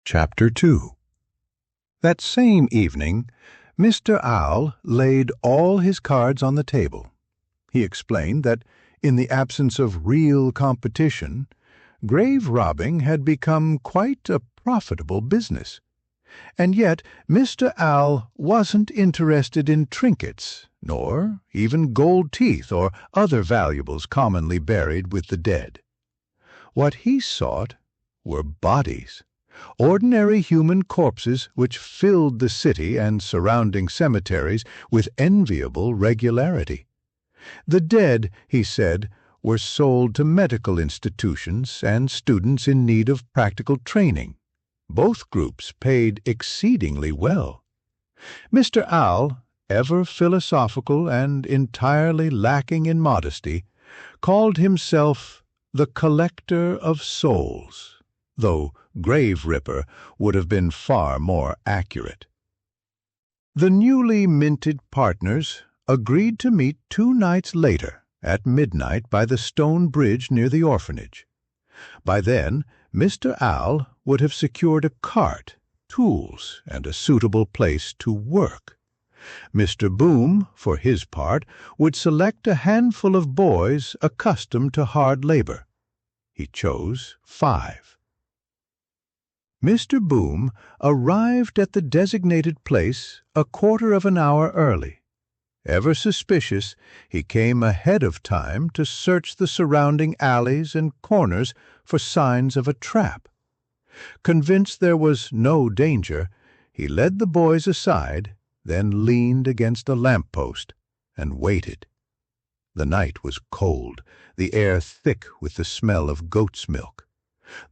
Chapter 2. That same evening, Mr. Owl laid all his cards on the table. He explained that, in the absence of real competition, grave robbing had become quite a profitable business. And yet Mr. Owl wasn't interested in trinkets, nor even gold teeth or other valuables commonly buried with the dead. What he sought were bodies. Ordinary human corpses which filled the city and surrounding cemeteries with enviable regularity. The dead, he said, were sold to medical institutions and students in need of practical training. Both groups paid exceedingly well. Mr. Owl, ever philosophical and entirely lacking in modesty, called himself the collector of souls, though grave ripper would have been far more accurate. The newly minted partners agreed to meet 2 nights later, at midnight, by the stone bridge near the orphanage. By then, Mr. Owl would have secured a cart, tools, and a suitable place to work. Mr. Boom, for his part, would select a handful of boys accustomed to hard labor. He chose 5. Mr. Boom arrived at the designated place a quarter of an hour early. Ever suspicious, he came ahead of time to search the surrounding alleys and corners for signs of a trap. Convinced there was no danger, he led the boys aside, then leaned against a lamp-post and waited. The night was cold, the air thick with the smell of goat's milk.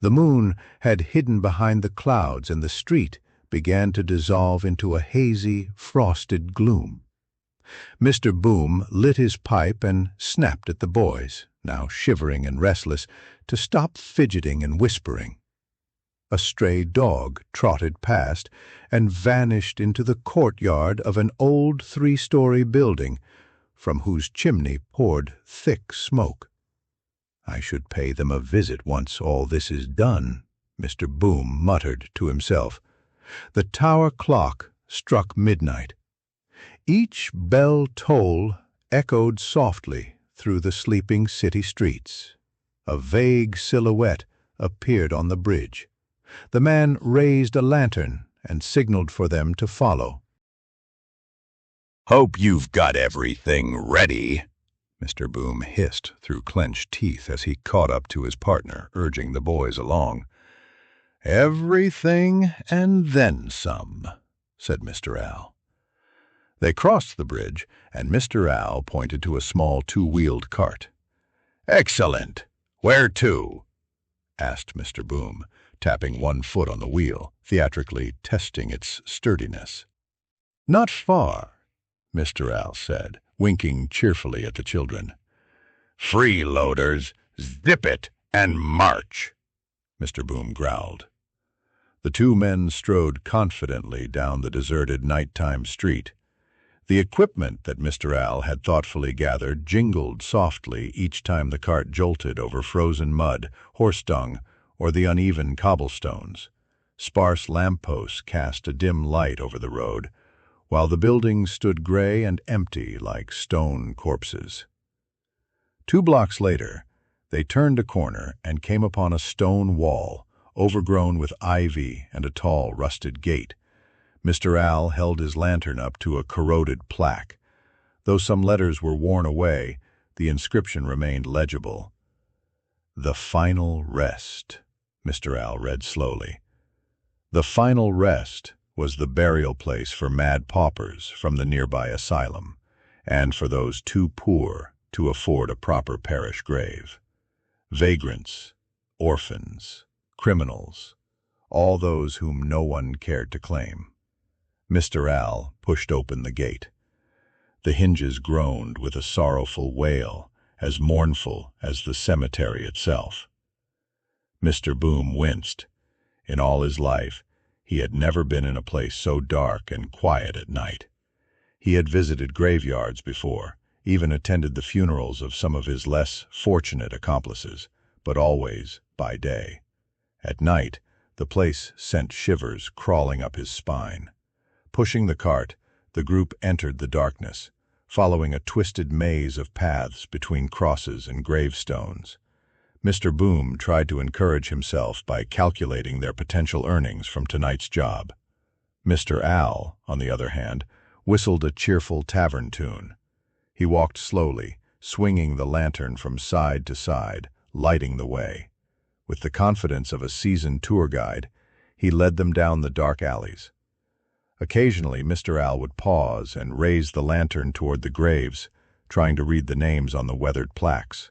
The moon had hidden behind the clouds, and the street began to dissolve into a hazy, frosted gloom. Mr. Boom lit his pipe and snapped at the boys, now shivering and restless, to stop fidgeting and whispering. A stray dog trotted past and vanished into the courtyard of an old 3-story building, from whose chimney poured thick smoke. "I should pay them a visit once all this is done," Mr. Boom muttered to himself. The tower clock struck midnight. Each bell toll echoed softly through the sleeping city streets. A vague silhouette appeared on the bridge. The man raised a lantern and signaled for them to follow. "Hope you've got everything ready," Mr. Boom hissed through clenched teeth as he caught up to his partner, urging the boys along. "Everything and then some," said Mr. Owl. They crossed the bridge, and Mr. Owl pointed to a small 2-wheeled cart. "Excellent. Where to?" asked Mr. Boom, tapping one foot on the wheel, theatrically testing its sturdiness. "Not far," Mr. Owl said, winking cheerfully at the children. "Freeloaders, zip it and march," Mr. Boom growled. The 2 men strode confidently down the deserted nighttime street. The equipment that Mr. Owl had thoughtfully gathered jingled softly each time the cart jolted over frozen mud, horse dung, or the uneven cobblestones. Sparse lampposts cast a dim light over the road, while the buildings stood gray and empty like stone corpses. 2 blocks later, they turned a corner and came upon a stone wall, overgrown with ivy and a tall, rusted gate. Mr. Owl held his lantern up to a corroded plaque. Though some letters were worn away, the inscription remained legible. "The Final Rest," Mr. Owl read slowly. The Final Rest was the burial place for mad paupers from the nearby asylum, and for those too poor to afford a proper parish grave. Vagrants, orphans, criminals, all those whom no one cared to claim. Mr. Owl pushed open the gate. The hinges groaned with a sorrowful wail, as mournful as the cemetery itself. Mr. Boom winced. In all his life, he had never been in a place so dark and quiet at night. He had visited graveyards before, even attended the funerals of some of his less fortunate accomplices, but always by day. At night, The place sent shivers crawling up his spine. Pushing the cart, the group entered the darkness, following a twisted maze of paths between crosses and gravestones. Mr. Boom tried to encourage himself by calculating their potential earnings from tonight's job. Mr. Al, on the other hand, whistled a cheerful tavern tune. He walked slowly, swinging the lantern from side to side, lighting the way. With the confidence of a seasoned tour guide, he led them down the dark alleys. Occasionally, Mr. Al would pause and raise the lantern toward the graves, trying to read the names on the weathered plaques.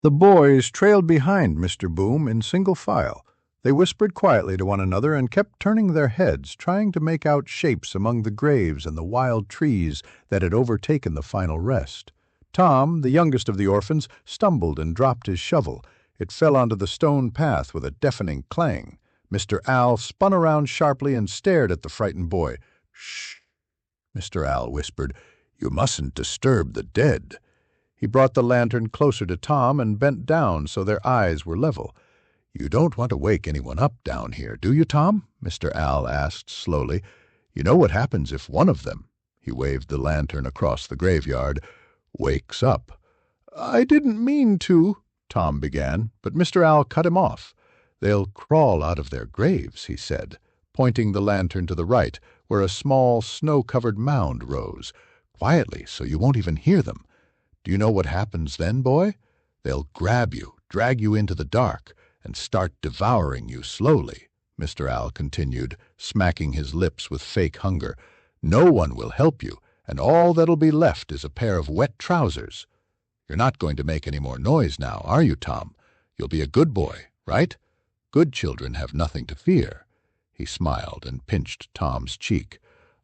The boys trailed behind Mr. Boom in single file. They whispered quietly to one another and kept turning their heads, trying to make out shapes among the graves and the wild trees that had overtaken the final rest. Tom, the youngest of the orphans, stumbled and dropped his shovel. It fell onto the stone path with a deafening clang. Mr. Al spun around sharply and stared at the frightened boy. "Shh," Mr. Al whispered. "You mustn't disturb the dead." He brought the lantern closer to Tom and bent down so their eyes were level. "You don't want to wake anyone up down here, do you, Tom?" Mr. Al asked slowly. "You know what happens if one of them," he waved the lantern across the graveyard, "wakes up." "I didn't mean to," Tom began, but Mr. Al cut him off. "They'll crawl out of their graves," he said, pointing the lantern to the right, where a small, snow-covered mound rose. "Quietly, so you won't even hear them. Do you know what happens then, boy? They'll grab you, drag you into the dark, and start devouring you slowly," Mr. Al continued, smacking his lips with fake hunger. "No one will help you, and all that'll be left is a pair of wet trousers. You're not going to make any more noise now, are you, Tom? You'll be a good boy, right? Good children have nothing to fear." He smiled and pinched Tom's cheek.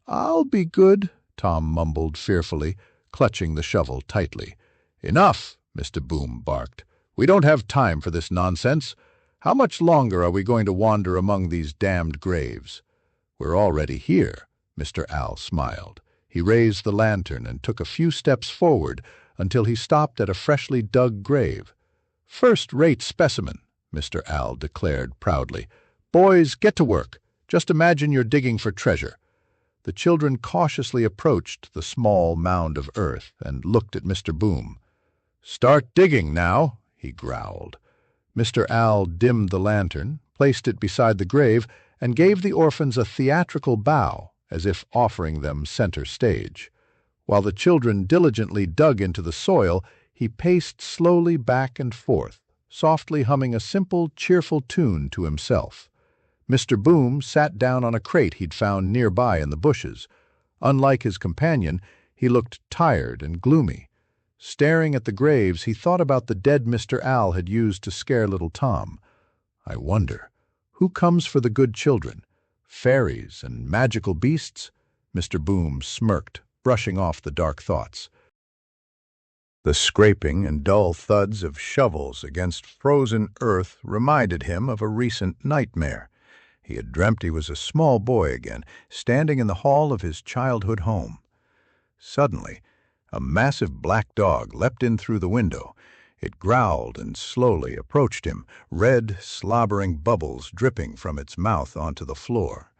"I'll be good," Tom mumbled fearfully, clutching the shovel tightly. "Enough!" Mr. Boom barked. "We don't have time for this nonsense. How much longer are we going to wander among these damned graves?" "We're already here," Mr. Al smiled. He raised the lantern and took a few steps forward until he stopped at a freshly dug grave. "First-rate specimen," Mr. Al declared proudly. "Boys, get to work. Just imagine you're digging for treasure." The children cautiously approached the small mound of earth and looked at Mr. Boom. "Start digging now," he growled. Mr. Al dimmed the lantern, placed it beside the grave, and gave the orphans a theatrical bow, as if offering them center stage. While the children diligently dug into the soil, he paced slowly back and forth, softly humming a simple, cheerful tune to himself. Mr. Boom sat down on a crate he'd found nearby in the bushes. Unlike his companion, he looked tired and gloomy. Staring at the graves, he thought about the dead Mr. Al had used to scare little Tom. "I wonder, who comes for the good children? Fairies and magical beasts?" Mr. Boom smirked, brushing off the dark thoughts. The scraping and dull thuds of shovels against frozen earth reminded him of a recent nightmare. He had dreamt he was a small boy again, standing in the hall of his childhood home. Suddenly, a massive black dog leapt in through the window. It growled and slowly approached him, red, slobbering bubbles dripping from its mouth onto the floor.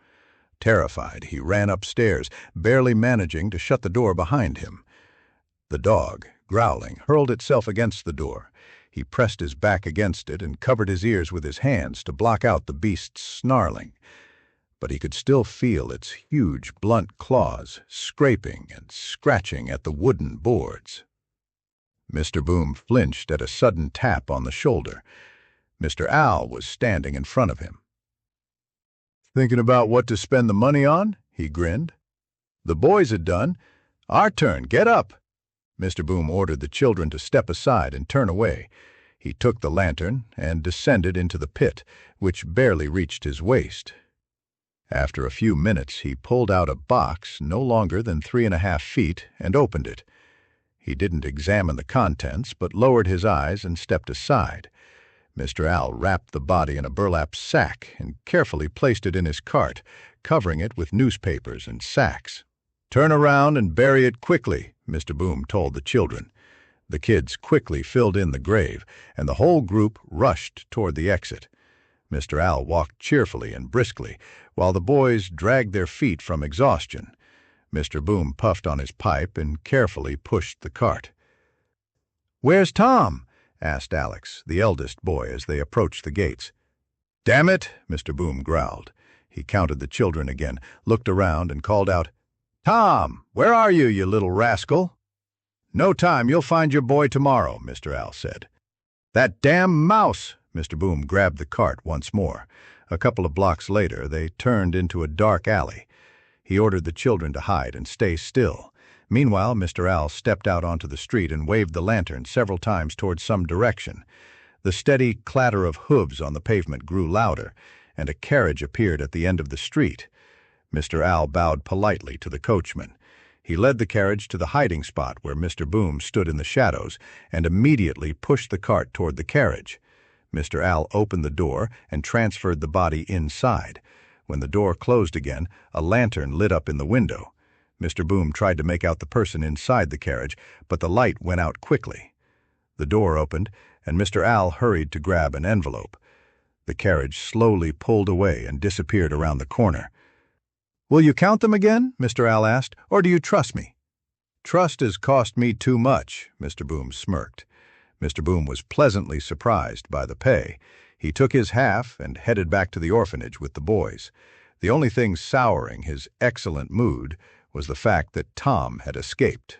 Terrified, he ran upstairs, barely managing to shut the door behind him. The dog, growling, hurled itself against the door. He pressed his back against it and covered his ears with his hands to block out the beast's snarling. But he could still feel its huge, blunt claws scraping and scratching at the wooden boards. Mr. Boom flinched at a sudden tap on the shoulder. Mr. Al was standing in front of him. "Thinking about what to spend the money on?" he grinned. "The boys had done. Our turn. Get up." Mr. Boom ordered the children to step aside and turn away. He took the lantern and descended into the pit, which barely reached his waist. After a few minutes, he pulled out a box no longer than 3½ feet and opened it. He didn't examine the contents, but lowered his eyes and stepped aside. Mr. Al wrapped the body in a burlap sack and carefully placed it in his cart, covering it with newspapers and sacks. "Turn around and bury it quickly," Mr. Boom told the children. The kids quickly filled in the grave, and the whole group rushed toward the exit. Mr. Owl walked cheerfully and briskly, while the boys dragged their feet from exhaustion. Mr. Boom puffed on his pipe and carefully pushed the cart. "Where's Tom?" asked Alex, the eldest boy, as they approached the gates. "Damn it," Mr. Boom growled. He counted the children again, looked around, and called out, "Tom, where are you, you little rascal?" "No time, you'll find your boy tomorrow," Mr. Owl said. "That damn mouse!" Mr. Boom grabbed the cart once more. A couple of blocks later, they turned into a dark alley. He ordered the children to hide and stay still. Meanwhile, Mr. Owl stepped out onto the street and waved the lantern several times towards some direction. The steady clatter of hooves on the pavement grew louder, and a carriage appeared at the end of the street. Mr. Owl bowed politely to the coachman. He led the carriage to the hiding spot where Mr. Boom stood in the shadows and immediately pushed the cart toward the carriage. Mr. Owl opened the door and transferred the body inside. When the door closed again, a lantern lit up in the window. Mr. Boom tried to make out the person inside the carriage, but the light went out quickly. The door opened, and Mr. Owl hurried to grab an envelope. The carriage slowly pulled away and disappeared around the corner. "Will you count them again?" Mr. Owl asked, "or do you trust me?" "Trust has cost me too much," Mr. Boom smirked. Mr. Boom was pleasantly surprised by the pay. He took his half and headed back to the orphanage with the boys. The only thing souring his excellent mood was the fact that Tom had escaped.